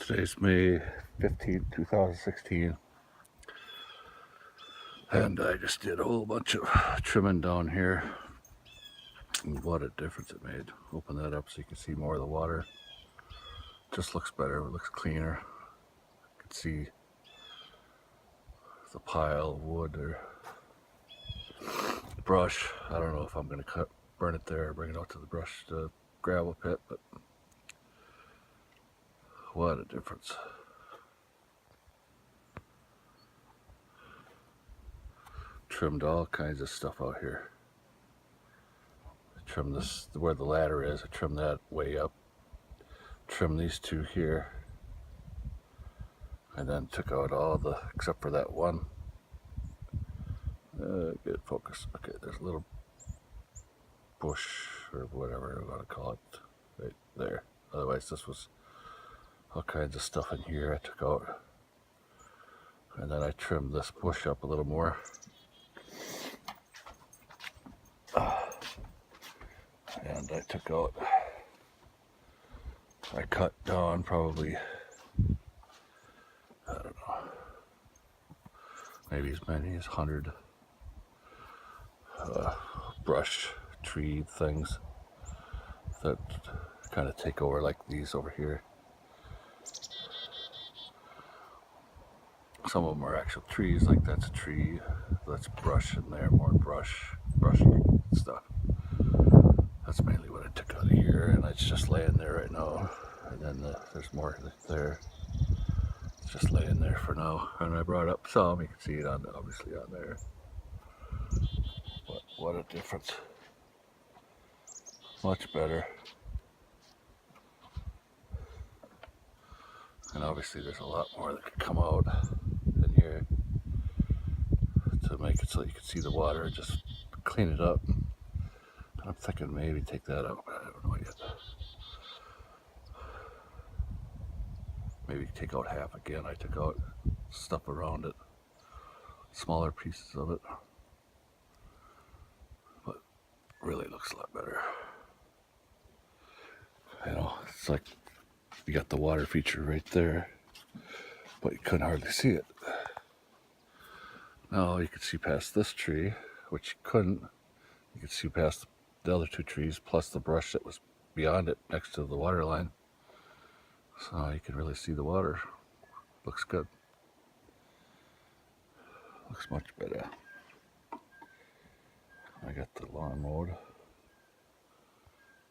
Today's May 15th, 2016, and I just did a whole bunch of trimming down here. And what a difference it made. Open that up so you can see more of the water. Just looks better, it looks cleaner. You can see the pile of wood or brush. I don't know if I'm going to burn it there or bring it out to the brush to gravel pit, but what a difference. Trimmed all kinds of stuff out here. I trimmed this where the ladder is, I trimmed that way up. Trimmed these two here. And then took out all the, except for that one. Good focus. Okay, there's a little bush or whatever I'm gonna call it right there. Otherwise this was all kinds of stuff in here I took out. And then I trimmed this bush up a little more. And I took out, I cut down probably, I don't know, maybe as many as 100 brush tree things that kind of take over, like these over here. Some of them are actual trees, like that's a tree, that's brush in there, more brushy stuff. That's mainly what I took out of here, and it's just laying there right now. And then there's more there. It's just laying there for now. And I brought up some, you can see it on, obviously on there. But what a difference. Much better. And obviously there's a lot more that could come out in here to make it so you can see the water, just clean it up. And I'm thinking maybe take that out, but I don't know yet. Maybe take out half again. I took out stuff around it, smaller pieces of it, but really looks a lot better. You know, it's like you got the water feature right there, but you couldn't hardly see it. Now you can see past this tree, which you couldn't. You could see past the other two trees, plus the brush that was beyond it next to the water line. So you can really see the water. Looks good. Looks much better. I got the lawn mowed.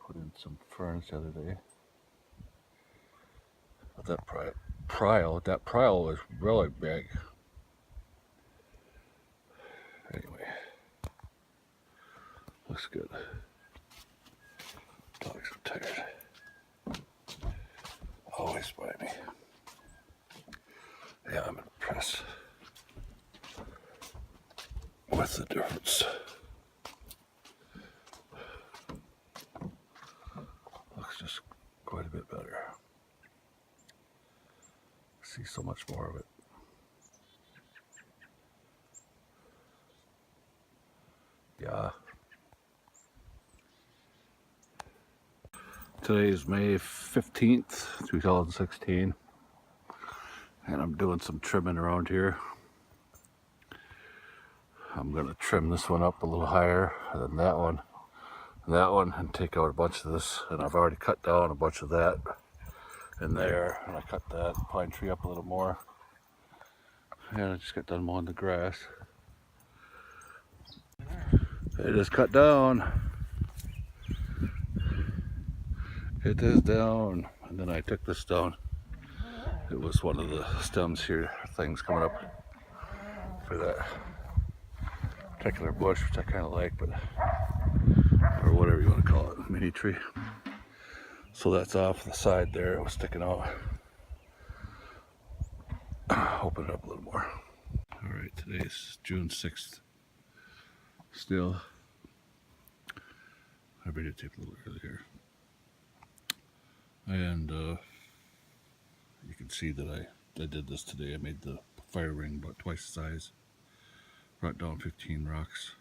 Put in some ferns the other day. But that prial was really big. Anyway, looks good. Dogs are tired. Always by me. Yeah, I'm impressed with the difference. Looks just quite a bit better. See so much more of it. Yeah. Today is May 15th, 2016, and I'm doing some trimming around here. I'm going to trim this one up a little higher than that one, and take out a bunch of this, and I've already cut down a bunch of that in there, and I cut that pine tree up a little more, and I just got done mowing the grass. It is cut down. It is down, and then I took this down. It was one of the stems here, things coming up for that particular bush, which I kind of like, but or whatever you want to call it, mini tree. So that's off the side there. It was sticking out. Open it up a little more. All right, today's June 6th. Still, I videotaped a little earlier. And you can see that I did this today. I made the fire ring about twice the size. Brought down 15 rocks.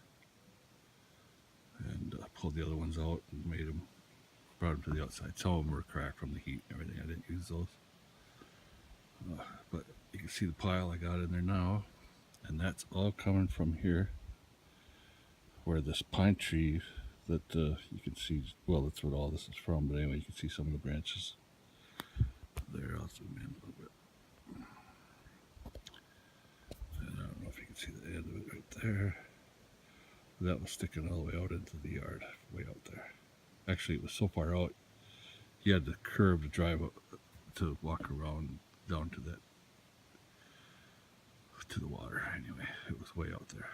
And pulled the other ones out and brought them to the outside. Some of them were cracked from the heat and everything. I didn't use those. But you can see the pile I got in there now, and that's all coming from here, where this pine tree that you can see, well, that's what all this is from, but anyway, you can see some of the branches there. I'll zoom in a little bit. And I don't know if you can see the end of it right there. That was sticking all the way out into the yard, way out there. Actually, it was so far out, you had to curve to drive up, to walk around down to that, to the water. Anyway, it was way out there.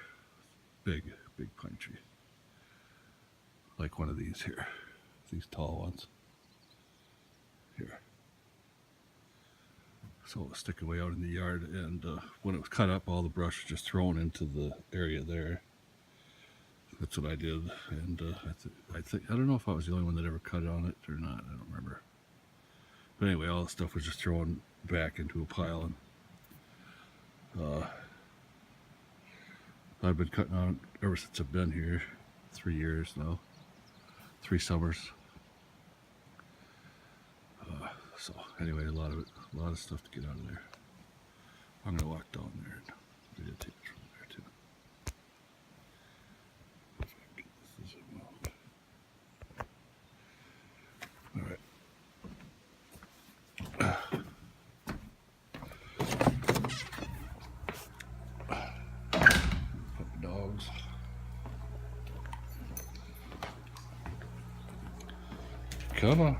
Big pine tree. Like one of these here. These tall ones. Here. So it was sticking way out in the yard, and when it was cut up, all the brush was just thrown into the area there. That's what I did, and I don't know if I was the only one that ever cut on it or not. I don't remember. But anyway, all the stuff was just thrown back into a pile, and I've been cutting on it ever since I've been here. 3 years now, 3 summers. So anyway, a lot of stuff to get out of there. I'm gonna walk down there and maybe take it from there too. If I can get this zoom out. All right. Puppy dogs. Come on.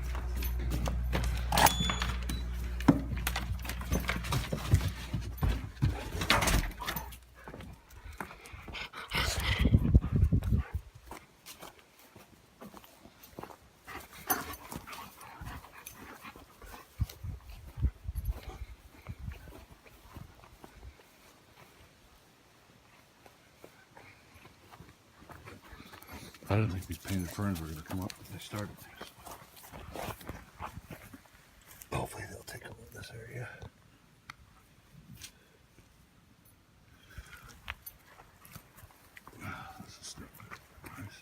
I didn't think these painted ferns were going to come up when they started. Hopefully they'll take over this area. This is nice.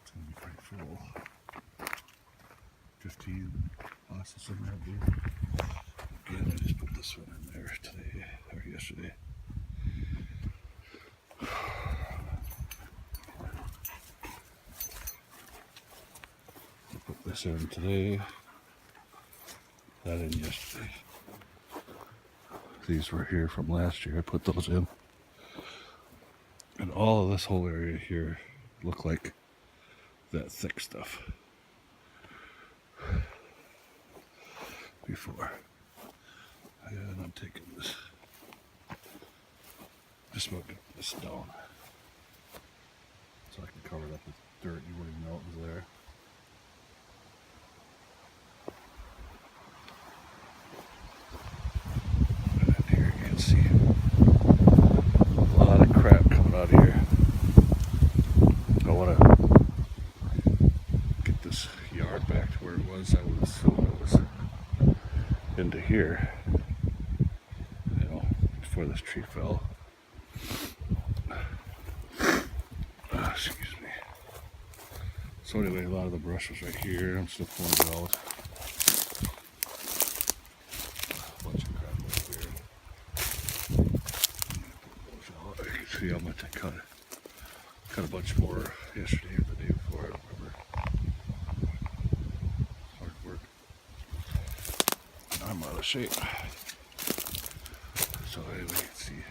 It's going to be pretty full. 15 glasses in there, blue. Again, I just put this one in there today, or yesterday. Put this in today, that in yesterday. These were here from last year. I put those in. And all of this whole area here looked like that thick stuff before. And I'm taking this, just smoking this down so I can cover it up with dirt. You wouldn't even know it was there. Out here. I want to get this yard back to where it was. I would assume it was into here, you know, before this tree fell. Excuse me. So anyway, a lot of the brush was right here. I'm still pulling it out. A bunch of crap right here. See how much I cut. Cut a bunch more yesterday or the day before, I don't remember. Hard work. I'm out of shape. So anyway, you can see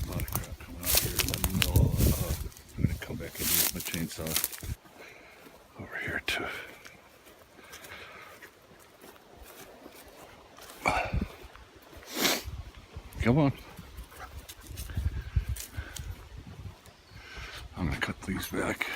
a lot of crap coming out here. Let me know. I'm going to come back in here with my chainsaw over here too. Come on. I'm going to cut these back.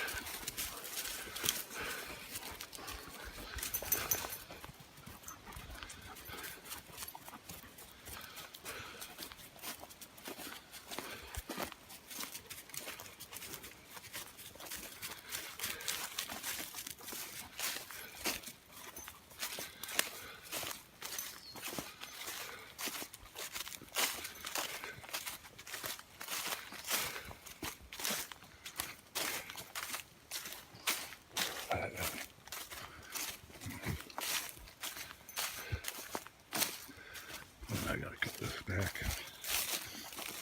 back.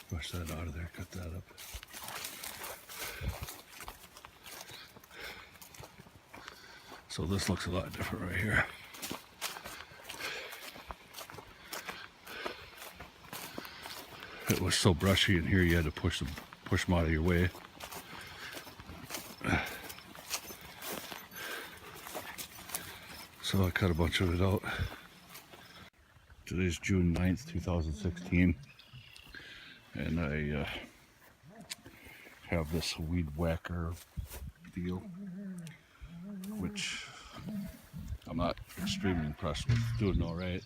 Brush that out of there, cut that up. So this looks a lot different right here. It was so brushy in here you had to push them out of your way. So I cut a bunch of it out. Today's June 9th, 2016. And I have this weed whacker deal, which I'm not extremely impressed with. Doing all right,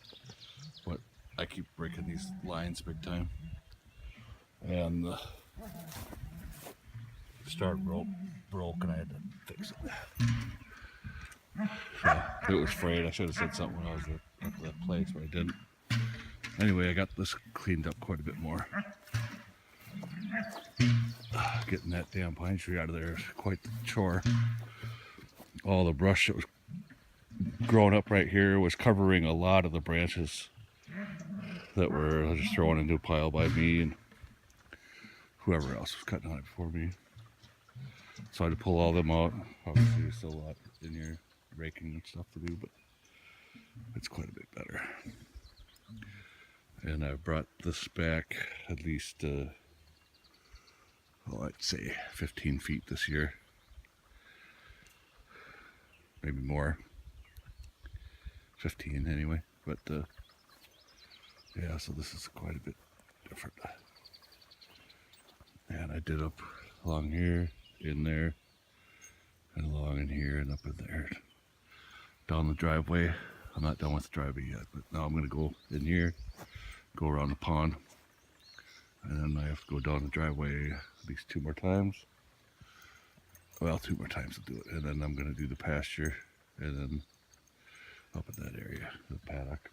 but I keep breaking these lines big time. And the start broke and I had to fix it. So it was frayed. I should have said something when I was at that place, but I didn't. Anyway, I got this cleaned up quite a bit more. Getting that damn pine tree out of there is quite the chore. All the brush that was growing up right here was covering a lot of the branches that were just thrown into a pile by me and whoever else was cutting on it before me. So I had to pull all them out. Obviously there's still a lot in here, raking and stuff to do, but it's quite a bit better. And I brought this back at least, I'd say 15 feet this year. Maybe more. 15 anyway, but yeah, so this is quite a bit different. And I did up along here, in there, and along in here, and up in there. Down the driveway. I'm not done with the driveway yet, but now I'm going to go in here, go around the pond, and then I have to go down the driveway at least 2 more times. Well, 2 more times to do it, and then I'm going to do the pasture, and then up in that area, the paddock.